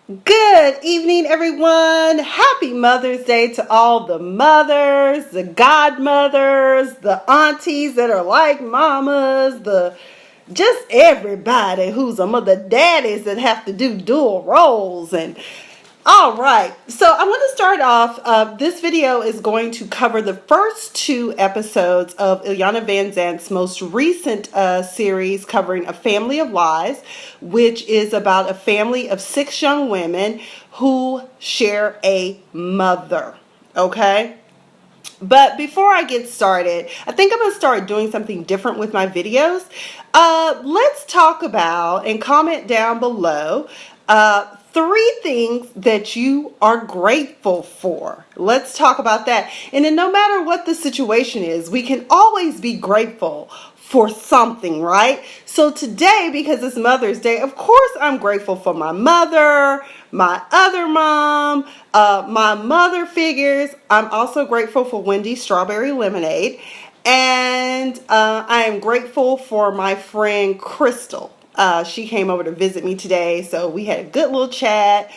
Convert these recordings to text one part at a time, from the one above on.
Good evening, everyone. Happy Mother's Day to all the mothers, the godmothers, the aunties that are like mamas, just everybody who's a mother, daddies that have to do dual roles. And all right, so I want to start off. This video is going to cover the first two episodes of Iyanla Van Zant's most recent series covering A Family of Lies, which is about a family of 6 young women who share a mother. Okay? But before I get started, I think I'm going to start doing something different with my videos. Let's talk about and comment down below 3 things that you are grateful for. Let's talk about that. And then no matter what the situation is, we can always be grateful for something, right? So today, because it's Mother's Day, of course I'm grateful for my mother, my other mom, my mother figures. I'm also grateful for Wendy's strawberry lemonade. And I am grateful for my friend Crystal. She came over to visit me today, so we had a good little chat.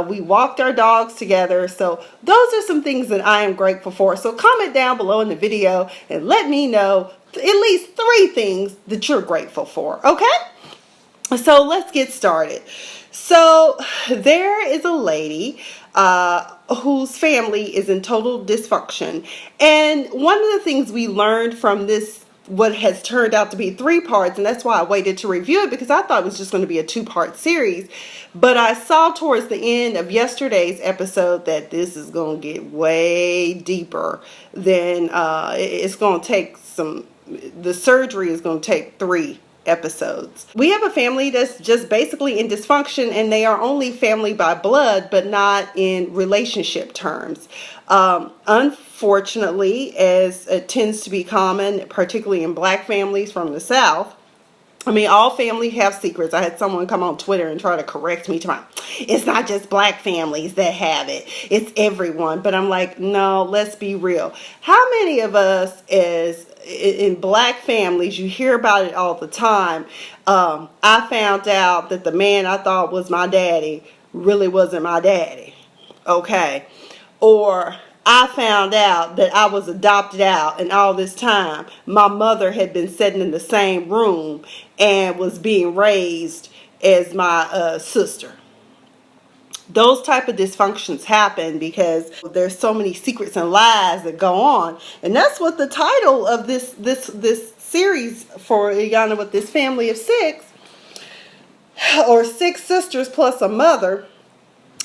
We walked our dogs together. So those are some things that I am grateful for. So comment down below in the video and let me know at least 3 things that you're grateful for. Okay? So let's get started. So there is a lady whose family is in total dysfunction. And one of the things we learned from this, what has turned out to be 3 parts, and that's why I waited to review it, because I thought it was just going to be a 2-part series. But I saw towards the end of yesterday's episode that this is going to get way deeper than it's going to take the surgery is going to take 3 episodes. We have a family that's just basically in dysfunction, and they are only family by blood, but not in relationship terms. Unfortunately, as it tends to be common, particularly in Black families from the South, I mean, all families have secrets. I had someone come on Twitter and try to correct me. It's not just Black families that have it. It's everyone. But I'm like, no, let's be real. How many of us in Black families, you hear about it all the time. I found out that the man I thought was my daddy really wasn't my daddy. Okay. Or I found out that I was adopted out, and all this time my mother had been sitting in the same room and was being raised as my sister. Those type of dysfunctions happen because there's so many secrets and lies that go on. And that's what the title of this series for Iyanla, with this family of 6, or 6 sisters plus a mother,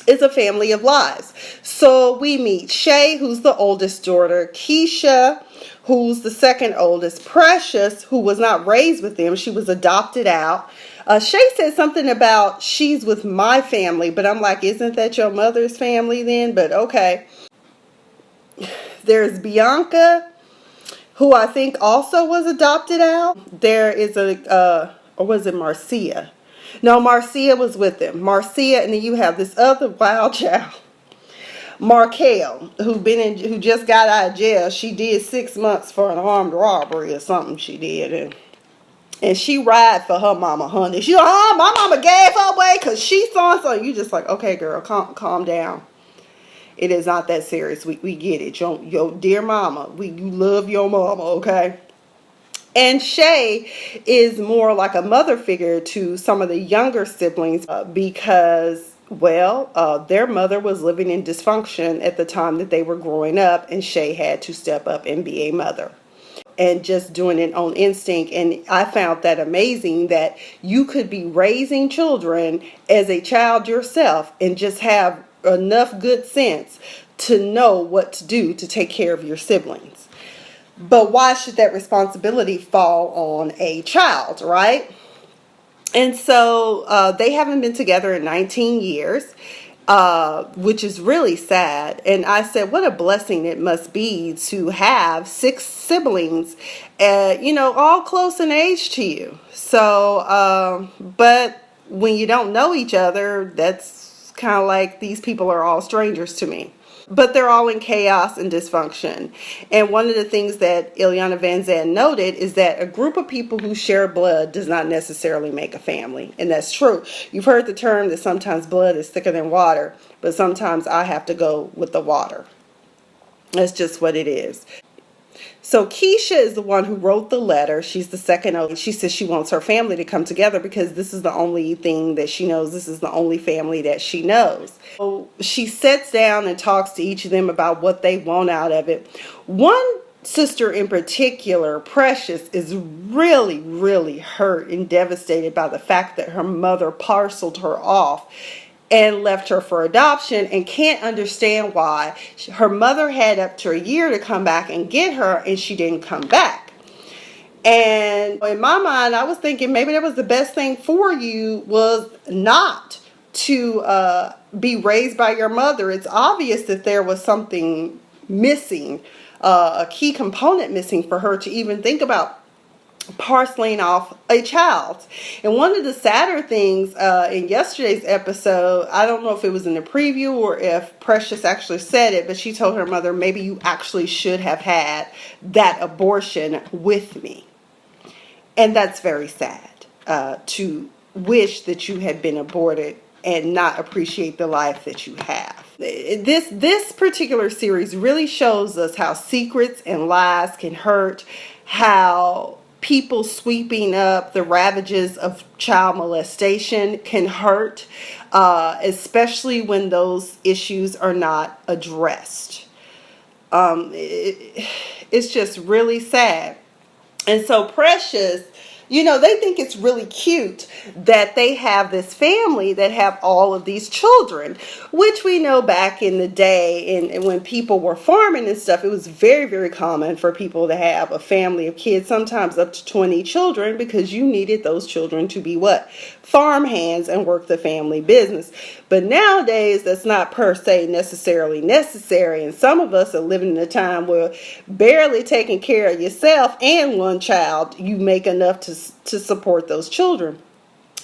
is A Family of Lies. So we meet Shay, who's the oldest daughter, Keisha, who's the second oldest, Precious, who was not raised with them, she was adopted out. Shay said something about she's with my family, but I'm like, isn't that your mother's family then? But okay. There's Bianca, who I think also was adopted out. There is or was it Marcia? No, Marcia was with them. Marcia, and then you have this other wild child, Markel, who just got out of jail. She did 6 months for an armed robbery or something she did, and she ride for her mama, honey. She like, oh, my mama gave her away because she saw something. You just like, okay, girl, calm down. It is not that serious. We get it. Your dear mama. You love your mama, okay? And Shay is more like a mother figure to some of the younger siblings because, well, their mother was living in dysfunction at the time that they were growing up, and Shay had to step up and be a mother. And just doing it on instinct. And I found that amazing that you could be raising children as a child yourself and just have enough good sense to know what to do to take care of your siblings. But why should that responsibility fall on a child, right? And so they haven't been together in 19 years. Which is really sad. And I said, what a blessing it must be to have 6 siblings, all close in age to you. So, but when you don't know each other, that's kind of like these people are all strangers to me. but they're all in chaos and dysfunction. And one of the things that Iyanla Vanzant noted is that a group of people who share blood does not necessarily make a family. And that's true. You've heard the term that sometimes blood is thicker than water, but sometimes I have to go with the water. That's just what it is. So Keisha is the one who wrote the letter. She's the second oldest. She says she wants her family to come together because this is the only thing that she knows. This is the only family that she knows. So she sits down and talks to each of them about what they want out of it. One sister in particular, Precious, is really, really hurt and devastated by the fact that her mother parceled her off and left her for adoption, and can't understand why her mother had up to a year to come back and get her and she didn't come back. And in my mind, I was thinking maybe that was the best thing for you, was not to be raised by your mother. It's obvious that there was something missing, a key component missing for her to even think about parceling off a child. And one of the sadder things in yesterday's episode, I don't know if it was in the preview or if Precious actually said it, but she told her mother, maybe you actually should have had that abortion with me. And that's very sad, to wish that you had been aborted and not appreciate the life that you have. This particular series really shows us how secrets and lies can hurt, how people sweeping up the ravages of child molestation can hurt, especially when those issues are not addressed. It's just really sad. And so Precious, they think it's really cute that they have this family that have all of these children, which we know back in the day and when people were farming and stuff, it was very, very common for people to have a family of kids, sometimes up to 20 children, because you needed those children to be what? Farm hands and work the family business. But nowadays, that's not per se necessarily necessary. And some of us are living in a time where barely taking care of yourself and one child, you make enough to support those children.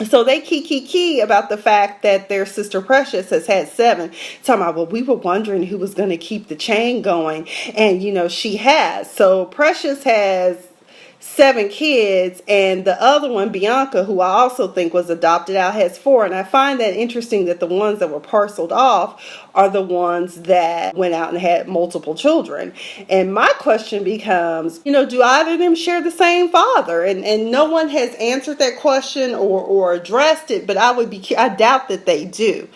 So they key about the fact that their sister Precious has had 7. Talking about, well, we were wondering who was going to keep the chain going. And, she has. So Precious has 7 kids, and the other one, Bianca, who I also think was adopted out, has 4. And I find that interesting that the ones that were parceled off are the ones that went out and had multiple children. And my question becomes, do either of them share the same father? And no one has answered that question or addressed it, but I doubt that they do.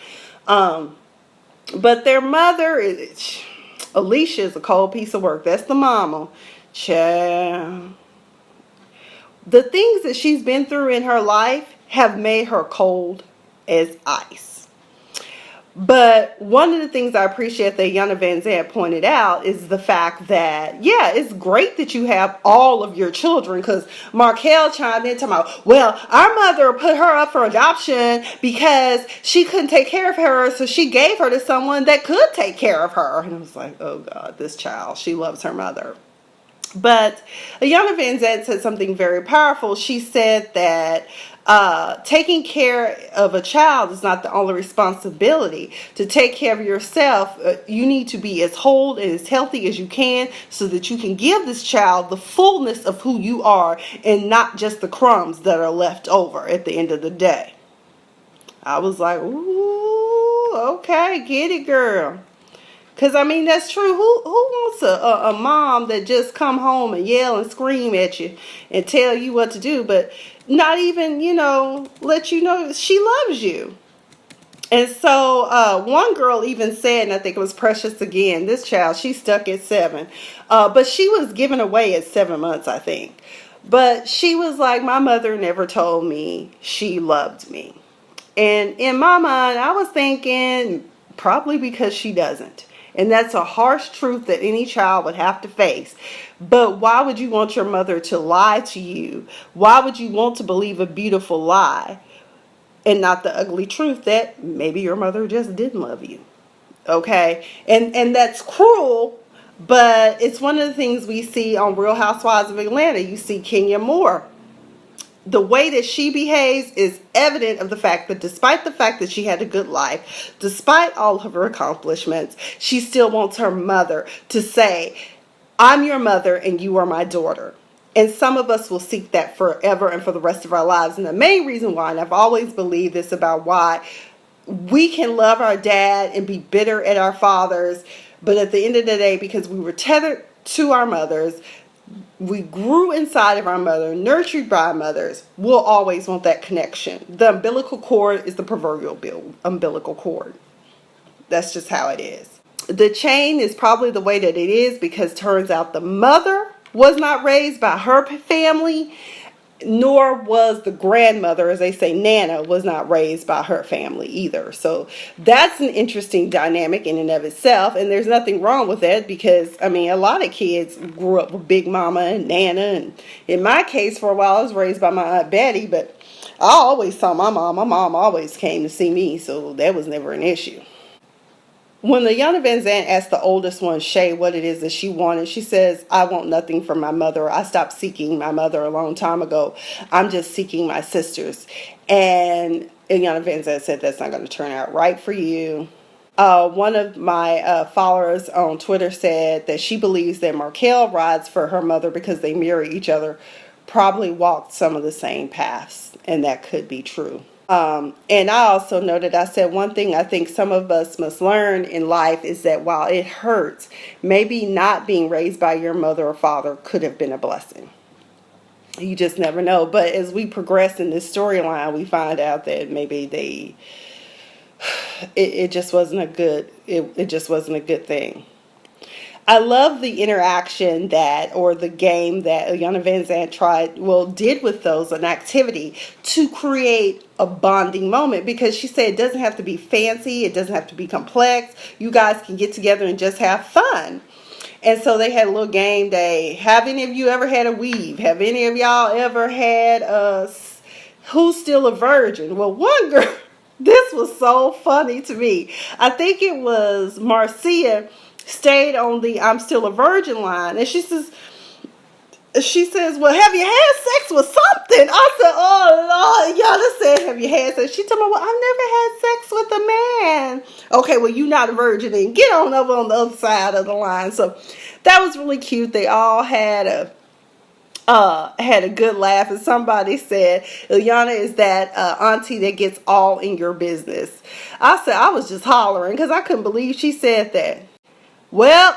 But their mother, Alicia, is a cold piece of work. That's the mama. Child. The things that she's been through in her life have made her cold as ice. But one of the things I appreciate that Iyanla Vanzant pointed out is the fact that, it's great that you have all of your children, because Markel chimed in talking about, well, our mother put her up for adoption because she couldn't take care of her, so she gave her to someone that could take care of her. And I was like, oh God, this child, she loves her mother. But Iyanla Vanzant said something very powerful. She said that taking care of a child is not the only responsibility. To take care of yourself, you need to be as whole and as healthy as you can so that you can give this child the fullness of who you are and not just the crumbs that are left over at the end of the day. I was like, ooh, okay, get it, girl. Because, that's true. Who wants a mom that just come home and yell and scream at you and tell you what to do, but not even, let you know she loves you? And so one girl even said, and I think it was Precious again, this child, she's stuck at 7. But she was given away at 7 months, I think. But she was like, my mother never told me she loved me. And in my mind, I was thinking probably because she doesn't. And that's a harsh truth that any child would have to face. But why would you want your mother to lie to you? Why would you want to believe a beautiful lie and not the ugly truth that maybe your mother just didn't love you? Okay? And that's cruel, but it's one of the things we see on Real Housewives of Atlanta. You see Kenya Moore the way that she behaves is evident of the fact that despite the fact that she had a good life, despite all of her accomplishments, she still wants her mother to say, I'm your mother and you are my daughter. And some of us will seek that forever and for the rest of our lives. And the main reason why, and I've always believed this about why we can love our dad and be bitter at our fathers, but at the end of the day, because we were tethered to our mothers, we grew inside of our mother, nurtured by our mothers, we'll always want that connection. The umbilical cord is the proverbial umbilical cord. That's just how it is. The chain is probably the way that it is because turns out the mother was not raised by her family, nor was the grandmother, as they say, Nana, was not raised by her family either. So that's an interesting dynamic in and of itself, and there's nothing wrong with that because, I mean, a lot of kids grew up with Big Mama and Nana, and in my case, for a while, I was raised by my Aunt Betty, but I always saw my mom. My mom always came to see me, so that was never an issue. When Iyanla Vanzant asked the oldest one, Shay, what it is that she wanted, she says, I want nothing from my mother. I stopped seeking my mother a long time ago. I'm just seeking my sisters. And Iyanla Vanzant said, that's not going to turn out right for you. One of my followers on Twitter said that she believes that Markel rides for her mother because they mirror each other, probably walked some of the same paths. And that could be true. And I also noted, I said, one thing I think some of us must learn in life is that while it hurts, maybe not being raised by your mother or father could have been a blessing. You just never know. But as we progress in this storyline, we find out that maybe it just wasn't a good, it just wasn't a good thing. I love the interaction or the game that Iyanla Vanzant did with those, an activity to create a bonding moment, because she said it doesn't have to be fancy, it doesn't have to be complex. You guys can get together and just have fun. And so they had a little game day. Have any of you ever had a weave? Have any of y'all ever had who's still a virgin? Well, one girl, this was so funny to me. I think it was Marcia stayed on the I'm still a virgin line, and she says, well, have you had sex with something? I said, oh Lord, y'all just said, have you had sex? She told me, well, I've never had sex with a man. Okay, well, you're not a virgin, and get on over on the other side of the line. So that was really cute. They all had a good laugh, and somebody said Iyanla is that auntie that gets all in your business. I said, I was just hollering because I couldn't believe she said that. Well,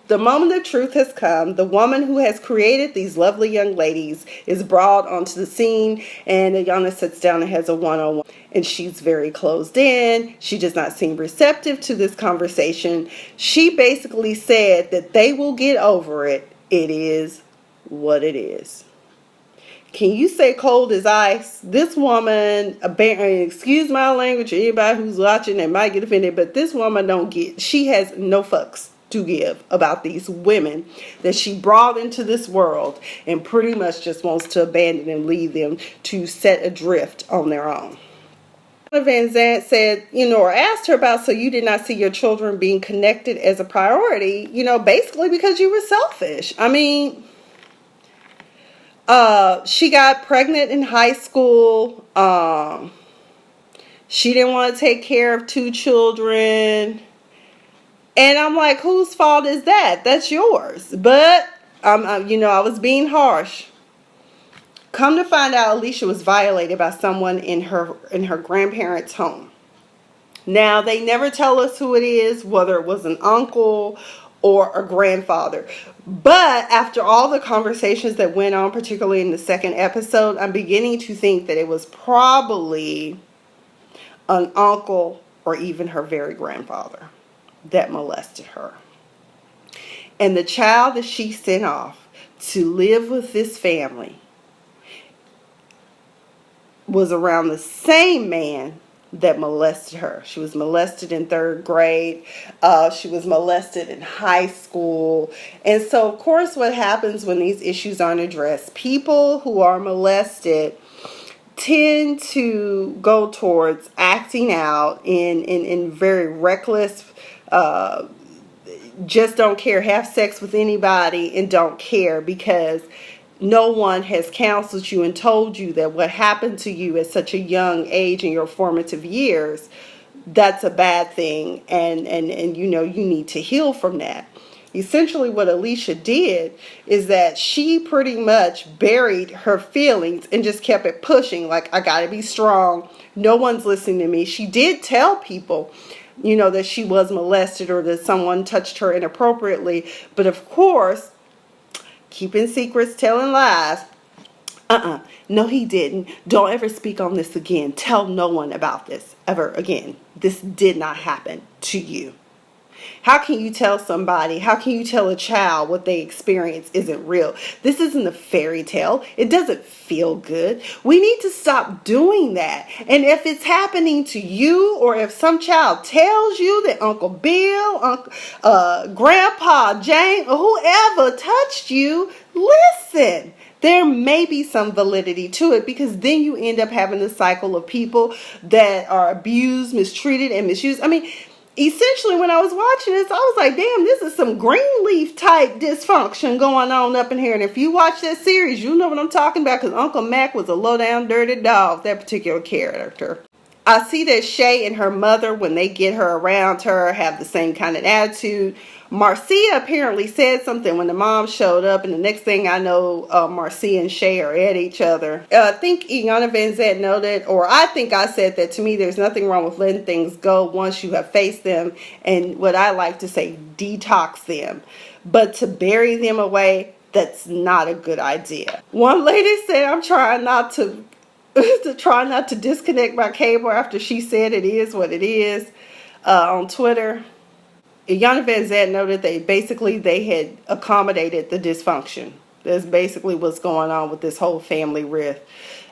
the moment of truth has come. The woman who has created these lovely young ladies is brought onto the scene, and Iyanla sits down and has a one-on-one, and she's very closed in. She does not seem receptive to this conversation. She basically said that they will get over it. It is what it is. Can you say cold as ice? This woman, excuse my language, anybody who's watching that might get offended, but this woman she has no fucks to give about these women that she brought into this world and pretty much just wants to abandon and leave them to set adrift on their own. Vanzant said, or asked her about, so you did not see your children being connected as a priority, basically because you were selfish. I mean, she got pregnant in high school. She didn't want to take care of 2 children. And I'm like, whose fault is that? That's yours. But, I was being harsh. Come to find out, Alicia was violated by someone in her grandparents' home. Now, they never tell us who it is, whether it was an uncle or a grandfather. But after all the conversations that went on, particularly in the second episode, I'm beginning to think that it was probably an uncle or even her very grandfather that molested her. And the child that she sent off to live with this family was around the same man that molested her. She was molested in 3rd grade. She was molested in high school. And so, of course, what happens when these issues aren't addressed, people who are molested tend to go towards acting out in very reckless, just don't care, have sex with anybody and don't care, because no one has counseled you and told you that what happened to you at such a young age in your formative years, that's a bad thing, and you know, you need to heal from that. Essentially what Alicia did is that she pretty much buried her feelings and just kept it pushing, like, I gotta be strong, no one's listening to me. She did tell people, you know, that she was molested or that someone touched her inappropriately, but of course, keeping secrets, telling lies. No, he didn't. Don't ever speak on this again. Tell no one about this ever again. This did not happen to you. How can you tell somebody, how can you tell a child what they experience isn't real? This isn't a fairy tale. It doesn't feel good. We need to stop doing that. And if it's happening to you, or if some child tells you that Uncle Bill, Grandpa Jane, or whoever touched you, listen. There may be some validity to it, because then you end up having a cycle of people that are abused, mistreated, and misused. I mean, essentially, when I was watching this, I was like, damn, this is some Greenleaf type dysfunction going on up in here. And if you watch that series, you know what I'm talking about, because Uncle Mac was a low-down, dirty dog, that particular character. I see that Shay and her mother, when they get her around her, have the same kind of attitude. Marcia apparently said something when the mom showed up, and the next thing I know, Marcia and Shay are at each other. I think Iyanla Van Zant noted, or I think I said that, to me, there's nothing wrong with letting things go once you have faced them, and what I like to say, detox them. But to bury them away, that's not a good idea. One lady said, I'm trying not to try not to disconnect my cable after she said it is what it is on Twitter. Iyanla Van Zant noted they had accommodated the dysfunction. That's basically what's going on with this whole family rift.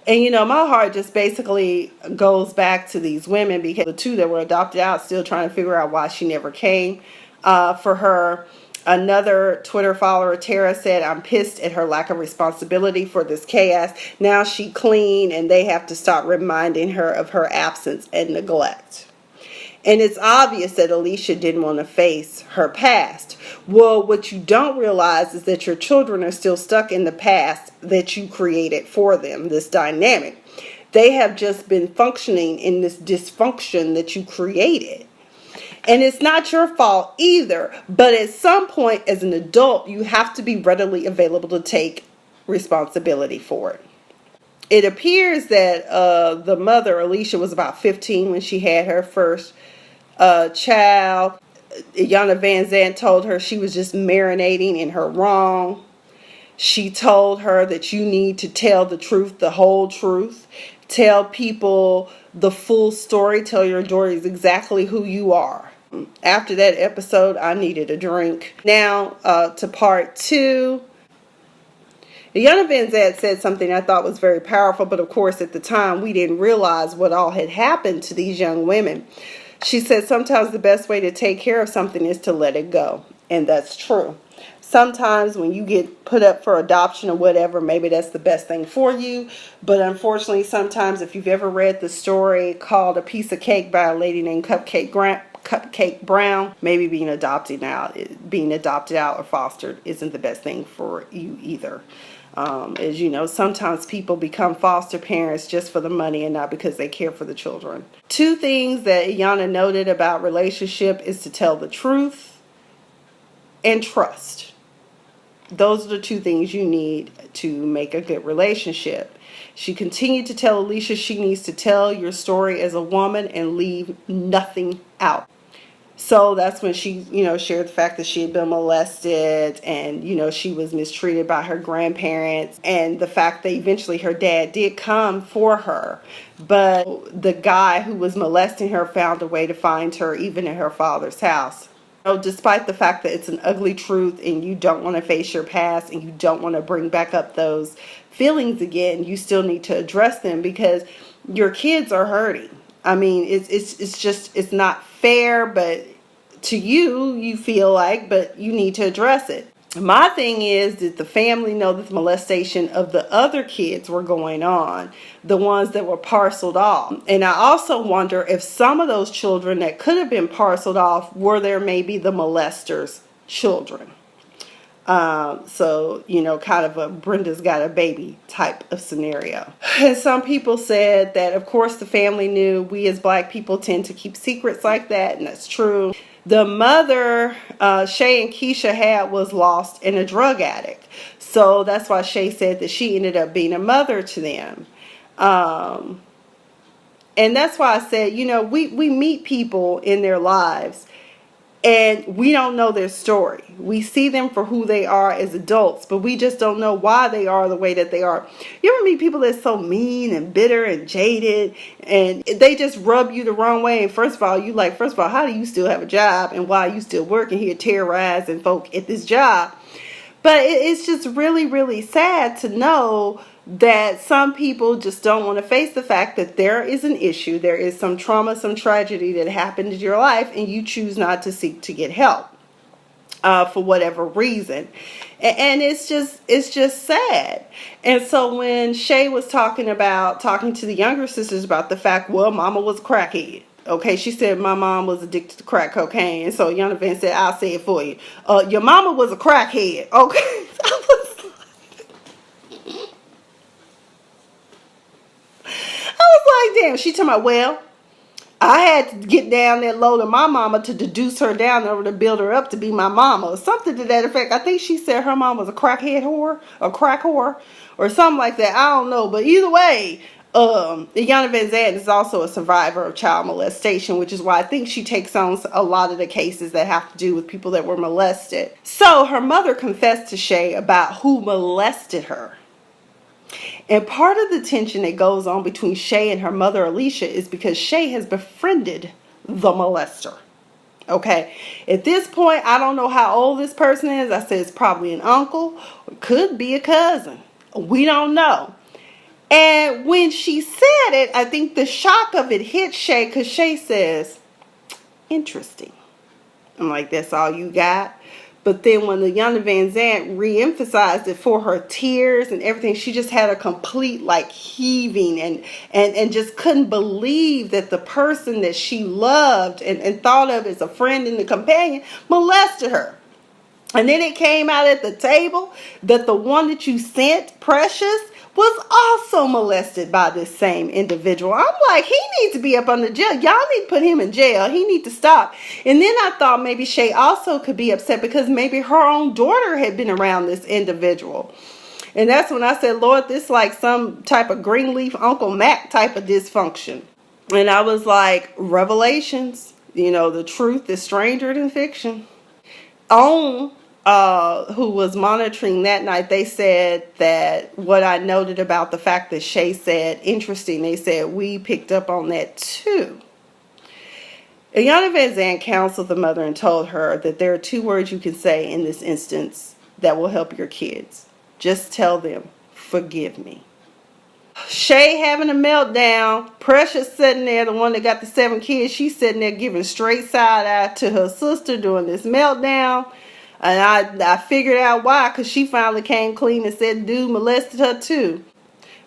And you know, my heart just basically goes back to these women, because the two that were adopted out still trying to figure out why she never came for her. Another Twitter follower, Tara, said, I'm pissed at her lack of responsibility for this chaos. Now she clean, and they have to stop reminding her of her absence and neglect. And it's obvious that Alicia didn't want to face her past. Well, what you don't realize is that your children are still stuck in the past that you created for them, this dynamic. They have just been functioning in this dysfunction that you created. And it's not your fault either. But at some point as an adult, you have to be readily available to take responsibility for it. It appears that the mother, Alicia, was about 15 when she had her first child. Iyanla Van Zant told her she was just marinating in her wrong. She told her that you need to tell the truth, the whole truth. Tell people the full story. Tell your daughters exactly who you are. After that episode, I needed a drink. Now to part 2. Iyanla Van Zant said something I thought was very powerful, but of course at the time we didn't realize what all had happened to these young women. She said sometimes the best way to take care of something is to let it go. And that's true. Sometimes when you get put up for adoption or whatever, maybe that's the best thing for you. But unfortunately, sometimes, if you've ever read the story called A Piece of Cake by a lady named Cupcake Brown, maybe being adopted out or fostered isn't the best thing for you either. As you know, sometimes people become foster parents just for the money and not because they care for the children. 2 things that Iyanla noted about relationship is to tell the truth and trust. Those are the 2 things you need to make a good relationship. She continued to tell Alicia she needs to tell your story as a woman and leave nothing out. So that's when she, shared the fact that she had been molested and, she was mistreated by her grandparents, and the fact that eventually her dad did come for her. But the guy who was molesting her found a way to find her even in her father's house. So despite the fact that it's an ugly truth and you don't want to face your past and you don't want to bring back up those feelings again, you still need to address them, because your kids are hurting. I mean, it's not fair, but to you feel like, but you need to address it. My thing is, did the family know that the molestation of the other kids were going on, the ones that were parceled off? And I also wonder if some of those children that could have been parceled off were there maybe the molester's children. So, kind of a Brenda's got a baby type of scenario. And some people said that, of course, the family knew. We as Black people tend to keep secrets like that, and that's true. The mother Shay and Keisha had was lost and a drug addict. So that's why Shay said that she ended up being a mother to them. And that's why I said, we meet people in their lives and we don't know their story. We see them for who they are as adults, but we just don't know why they are the way that they are. You ever meet people that's so mean and bitter and jaded, and they just rub you the wrong way? And first of all, how do you still have a job, and why are you still working here terrorizing folk at this job? But it's just really, really sad to know that some people just don't want to face the fact that there is an issue, there is some trauma, some tragedy that happened in your life, and you choose not to seek to get help for whatever reason. And it's just sad. And so when Shay was talking to the younger sisters about the fact, well, mama was a crackhead. Okay, she said my mom was addicted to crack cocaine. And so Iyanla Van said, I'll say it for you. Your mama was a crackhead. Okay. I was like, damn. She talking about, well, I had to get down that low to my mama to deduce her down in order to build her up to be my mama, or something to that effect. I think she said her mom was a crackhead whore, a crack whore, or something like that. I don't know. But either way, Iyanla Van Zandt is also a survivor of child molestation, which is why I think she takes on a lot of the cases that have to do with people that were molested. So her mother confessed to Shay about who molested her. And part of the tension that goes on between Shay and her mother, Alicia, is because Shay has befriended the molester. Okay. At this point, I don't know how old this person is. I said it's probably an uncle. It could be a cousin. We don't know. And when she said it, I think the shock of it hit Shay, because Shay says, interesting. I'm like, that's all you got? But then when the Iyanla Van Zandt re-emphasized it for her tears and everything, she just had a complete heaving and just couldn't believe that the person that she loved and thought of as a friend and a companion molested her. And then it came out at the table that the one that you sent, Precious, was also molested by this same individual. I'm like, he needs to be up under jail. Y'all need to put him in jail. He needs to stop. And then I thought maybe Shay also could be upset because maybe her own daughter had been around this individual. And that's when I said, Lord, this is like some type of Greenleaf Uncle Mac type of dysfunction. And I was like, Revelations, the truth is stranger than fiction. Who was monitoring that night, they said that what I noted about the fact that Shay said, interesting, they said, we picked up on that too. Iyanla Van Zandt counseled the mother and told her that there are 2 words you can say in this instance that will help your kids. Just tell them, forgive me. Shay having a meltdown. Precious sitting there, the one that got the 7 kids, she's sitting there giving straight side eye to her sister during this meltdown. And I figured out why, because she finally came clean and said dude molested her too.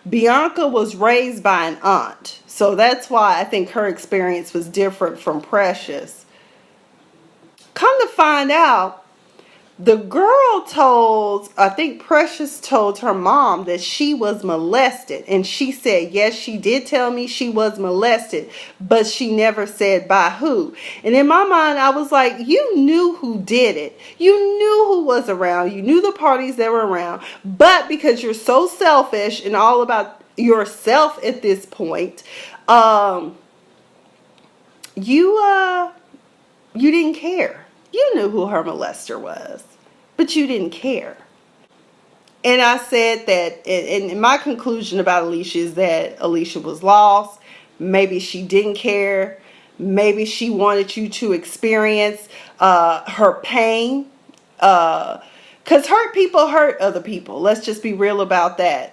Bianca was raised by an aunt. So that's why I think her experience was different from Precious. Come to find out, the girl I think Precious told her mom that she was molested. And she said, yes, she did tell me she was molested, but she never said by who. And in my mind, I was like, you knew who did it. You knew who was around. You knew the parties that were around. But because you're so selfish and all about yourself at this point, you didn't care. You knew who her molester was, but you didn't care. And I said that, and my conclusion about Alicia is that Alicia was lost. Maybe she didn't care. Maybe she wanted you to experience her pain. Because hurt people hurt other people. Let's just be real about that.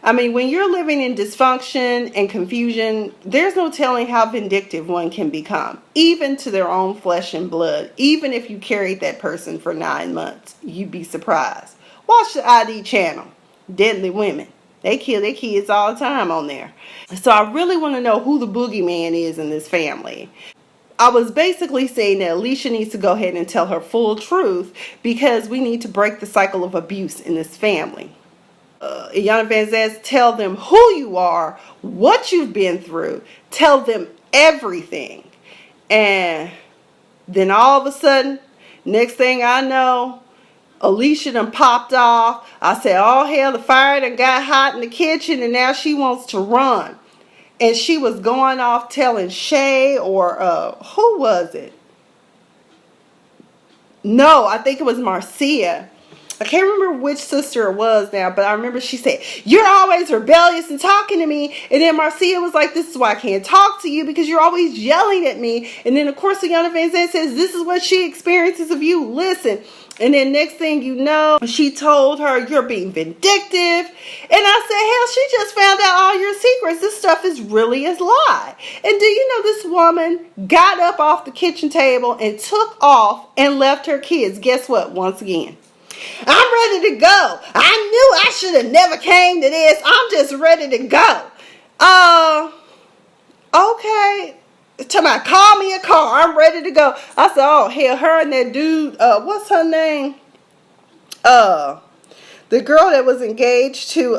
I mean, when you're living in dysfunction and confusion, there's no telling how vindictive one can become, even to their own flesh and blood. Even if you carried that person for 9 months, you'd be surprised. Watch the ID channel, Deadly Women. They kill their kids all the time on there. So I really want to know who the boogeyman is in this family. I was basically saying that Alicia needs to go ahead and tell her full truth because we need to break the cycle of abuse in this family. Iyanla Vanzant, tell them who you are, what you've been through, tell them everything. And then all of a sudden, next thing I know, Alicia done popped off. I said, oh hell, the fire done got hot in the kitchen and now she wants to run. And she was going off telling Shay or who was it? No, I think it was Marcia. I can't remember which sister it was now, but I remember she said, you're always rebellious and talking to me. And then Marcia was like, this is why I can't talk to you because you're always yelling at me. And then, of course, Iyanla Vanzant says, this is what she experiences of you. Listen. And then next thing you know, she told her, you're being vindictive. And I said, hell, she just found out all your secrets. This stuff is really a lie. And do you know this woman got up off the kitchen table and took off and left her kids? Guess what? Once again. I'm ready to go. I knew I should have never came to this. I'm just ready to go. Okay. Call me a car. I'm ready to go. I said, oh, hell, her and that dude, what's her name? The girl that was engaged to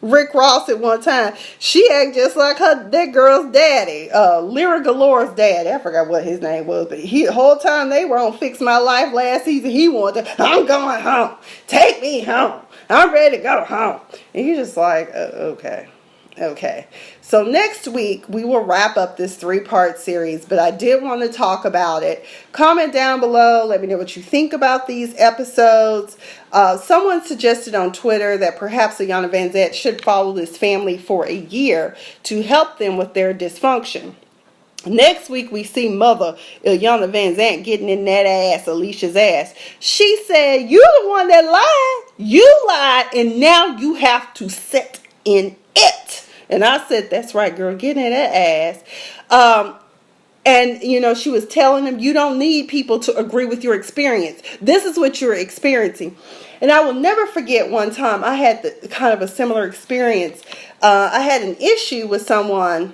Rick Ross at one time, she acted just like that girl's daddy, Lyra Galore's daddy. I forgot what his name was, but the whole time they were on Fix My Life last season, he wanted to, I'm going home. Take me home. I'm ready to go home. And you're just like, okay. Okay, so next week we will wrap up this 3-part series, but I did want to talk about it. Comment down below. Let me know what you think about these episodes. Someone suggested on Twitter that perhaps Iyanla Vanzant should follow this family for a year to help them with their dysfunction. Next week, we see Mother Iyanla Vanzant getting in that ass, Alicia's ass. She said, you're the one that lied. You lied, and now you have to sit in it. And I said, that's right, girl, get in that ass. And, you know, she was telling him, you don't need people to agree with your experience. This is what you're experiencing. And I will never forget one time I had kind of a similar experience. I had an issue with someone.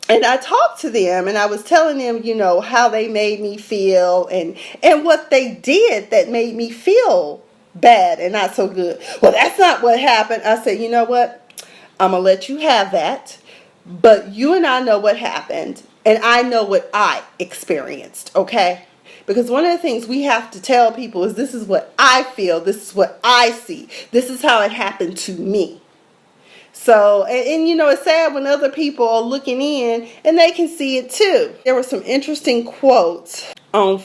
And I talked to them and I was telling them, you know, how they made me feel and what they did that made me feel bad and not so good. Well, that's not what happened. I said, you know what? I'm going to let you have that. But you and I know what happened. And I know what I experienced. Okay? Because one of the things we have to tell people is this is what I feel. This is what I see. This is how it happened to me. So, and you know, it's sad when other people are looking in and they can see it too. There were some interesting quotes on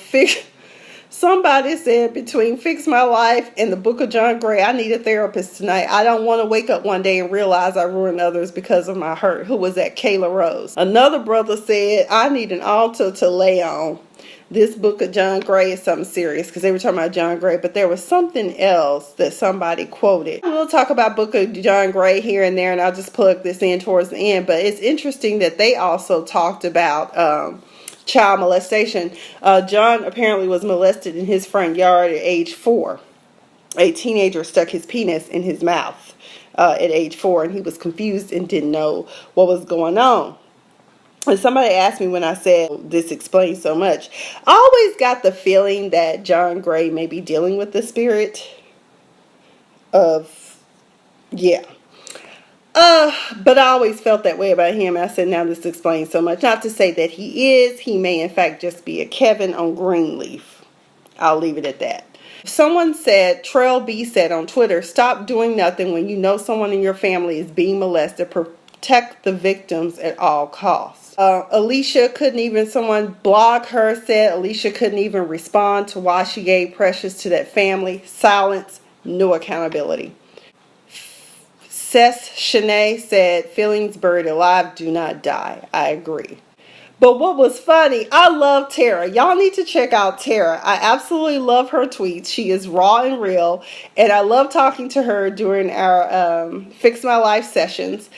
somebody said, between Fix My Life and the Book of John Gray, I need a therapist tonight. I don't want to wake up one day and realize I ruined others because of my hurt. Who was that? Kayla Rose. Another brother said, I need an altar to lay on. This Book of John Gray is something serious because they were talking about John Gray, but there was something else that somebody quoted. We'll talk about Book of John Gray here and there, and I'll just plug this in towards the end, but it's interesting that they also talked about child molestation. John apparently was molested in his front yard at age 4. A teenager stuck his penis in his mouth at age 4, and he was confused and didn't know what was going on. And somebody asked me when I said this explains so much. I always got the feeling that John Gray may be dealing with the spirit of, yeah. But I always felt that way about him. I said, now this explains so much. Not to say that he may in fact just be a Kevin on Greenleaf. I'll leave it at that. Someone said, Trail B said on Twitter, stop doing nothing when you know someone in your family is being molested. Protect the victims at all costs. Alicia couldn't even, someone blog her said Alicia couldn't even respond to why she gave Precious to that family. Silence, no accountability. Seth Shanae said, feelings buried alive do not die. I agree. But what was funny, I love Tara. Y'all need to check out Tara. I absolutely love her tweets. She is raw and real. And I love talking to her during our Fix My Life sessions.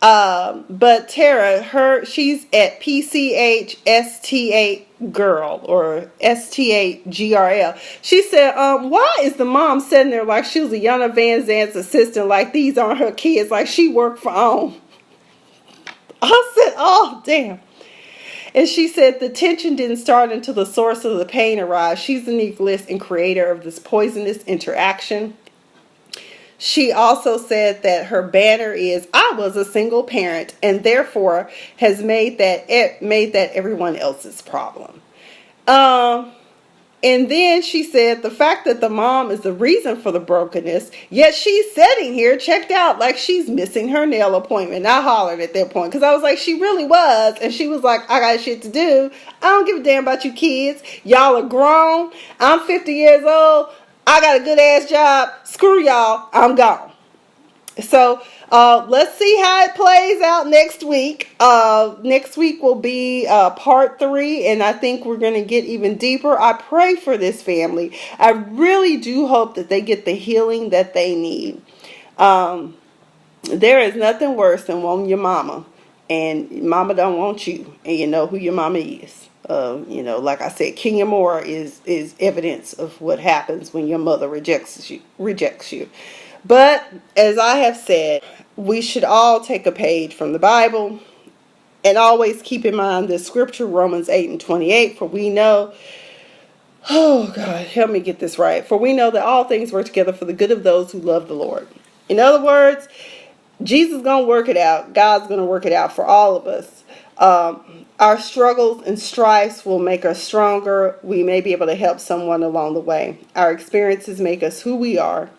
But Tara, she's at PCHSTA Girl or STAGRL. She said, why is the mom sitting there like she was a Iyanla Vanzant's assistant, like these aren't her kids, like she worked for home? I said, oh, damn. And she said the tension didn't start until the source of the pain arrived. She's the nucleus and creator of this poisonous interaction. She also said that her banner is "I was a single parent," and therefore has made that everyone else's problem. And then she said the fact that the mom is the reason for the brokenness, yet she's sitting here checked out like she's missing her nail appointment. I hollered at that point because I was like, she really was. And she was like, I got shit to do. I don't give a damn about you kids. Y'all are grown. I'm 50 years old. I got a good ass job. Screw y'all. I'm gone. So let's see how it plays out next week. Next week will be part 3, and I think we're going to get even deeper. I pray for this family. I really do hope that they get the healing that they need. There is nothing worse than wanting your mama, and mama don't want you, and you know who your mama is. Like I said, Kenya Moore is evidence of what happens when your mother rejects you. But as I have said, we should all take a page from the Bible and always keep in mind the scripture, Romans 8:28, for we know, oh God, help me get this right. For we know that all things work together for the good of those who love the Lord. In other words, Jesus is going to work it out. God's going to work it out for all of us. Our struggles and strifes will make us stronger. We may be able to help someone along the way. Our experiences make us who we are.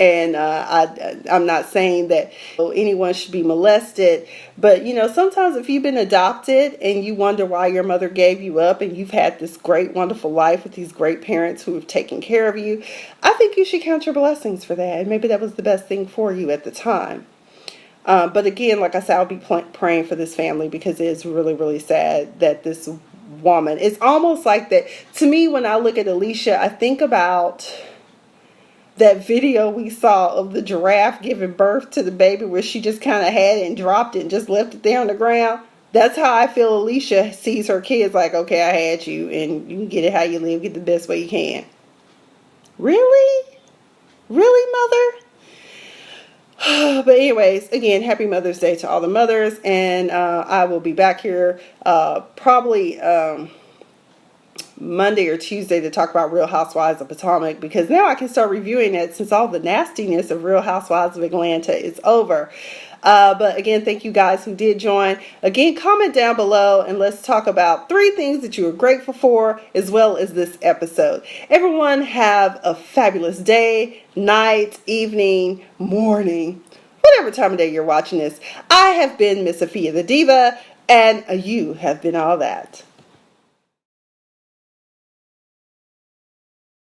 And I'm not saying that anyone should be molested, but sometimes if you've been adopted and you wonder why your mother gave you up and you've had this great, wonderful life with these great parents who have taken care of you, I think you should count your blessings for that. And maybe that was the best thing for you at the time. But again, like I said, I'll be praying for this family because it is really, really sad that this woman, it's almost like that. To me, when I look at Alicia, I think about that video we saw of the giraffe giving birth to the baby where she just kind of had it and dropped it and just left it there on the ground. That's how I feel Alicia sees her kids, like, okay, I had you and you can get it how you live, get the best way you can. Really? Really, mother? But anyways, again, happy Mother's Day to all the mothers. And I will be back here probably Monday or Tuesday to talk about Real Housewives of Potomac, because now I can start reviewing it since all the nastiness of Real Housewives of Atlanta is over. But again, thank you guys who did join. Again, comment down below and let's talk about 3 things that you are grateful for as well as this episode. Everyone have a fabulous day, night, evening, morning, whatever time of day you're watching this. I have been Miss Sophia the Diva, and you have been all that.